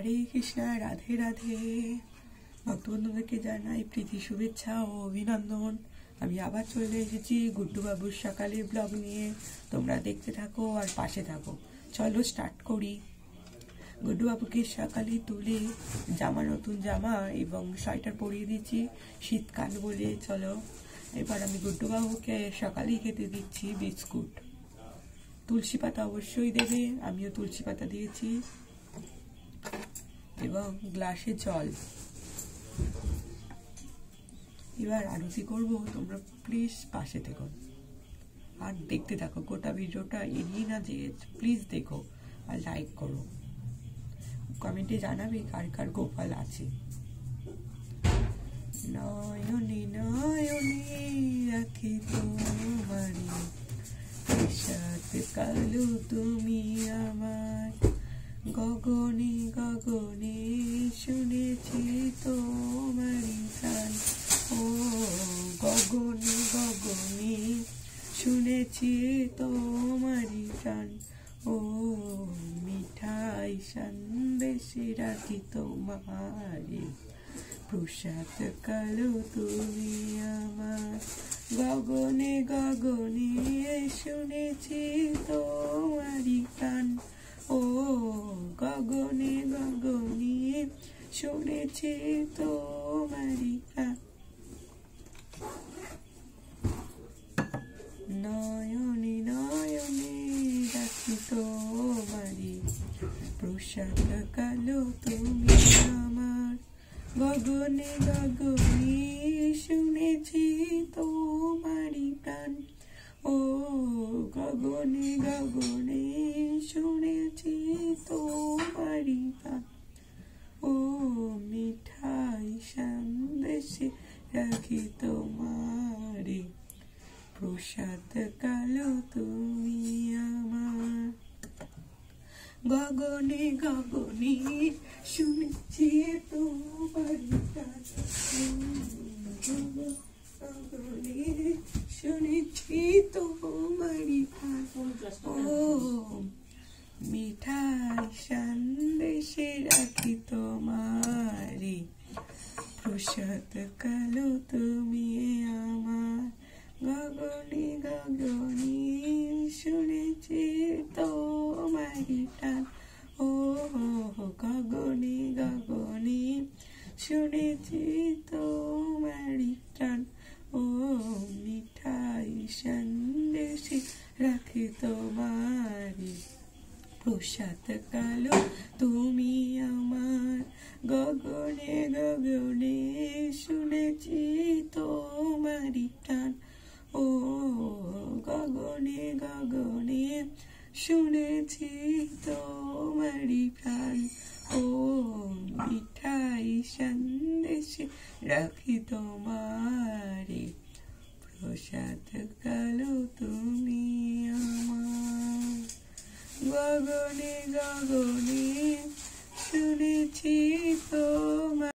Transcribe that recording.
হরে কৃষ্ণ, রাধে রাধে। ভক্তবন্ধুদেরকে জানাই প্রীতি, শুভেচ্ছা ও অভিনন্দন। আমি আবার চলে এসেছি গুড্ডু বাবুর সকালের ব্লগ নিয়ে। তোমরা দেখতে থাকো আর পাশে থাকো। চলো স্টার্ট করি। গুড্ডু বাবুকে সকালে তুলে নতুন জামা এবং সোয়েটার পরিয়ে দিচ্ছি, শীতকাল বলে। চলো এবার আমি গুড্ডু বাবুকে সকালেই খেতে দিচ্ছি বিস্কুট। তুলসী পাতা অবশ্যই দেবে, আমিও তুলসী পাতা দিয়েছি, এবং গ্লাসে জল। এবার আরতি করবো, তোমরা প্লিজ পাশে থেকো আর দেখতে থাকো। গোটা ভিডিওটা এড়িয়ে না যে, প্লিজ দেখো আর লাইক করো। কমেন্টে জানাবে কার কার গোপাল আছে। নয়নে নয়নে রাখি তোমারি, সাথে কালো তুমি আমার। গগনে গগনে শুনেছি তোমারি গান, ও গগনে গগনে শুনেছি তোমারি গান। ও মিঠাই সন্দেশে রাখি তোমারে, প্রসাদ কালো তুমি আমার। গগনে গগনে শুনেছি তোমারি গান, ও গগনে গগনে শুনেছি তোমারি গান। নয়নে নয়নে রাখি তোমারি, প্রসাদ কালো তুমি আমার। গগনে গগনে শুনেছি তোমারি গান, ও গগনে গগনে শুনেছি তোমারি গান। ও মিঠাই সন্দেশে রাখি তোমারে, প্রসাদ কালো তুমি আমার। গগনে গগনে শুনেছি তোমারি গান, গগনে শুনেছি তোমারি গান। ও মিঠাই সন্দেশে রাখি তোমারে, প্রসাদ কালো তুমি আমার। গগনে গগনে শুনেছি তোমারি গান, ও গগনে গগনে শুনেছি তোমারি গান। ও মিঠাই সন্দেশে রাখি তোমারি, প্রসাদ কালো তুমি আমার। গগনে গগনে শুনেছি তোমারি গান, ও গগনে গগনে শুনেছি তোমারি গান। ও মিঠাই সন্দেশে রাখি তোমারে, প্রসাদ কালো তুমি আমার। গগনে গগনে শুনেছি তো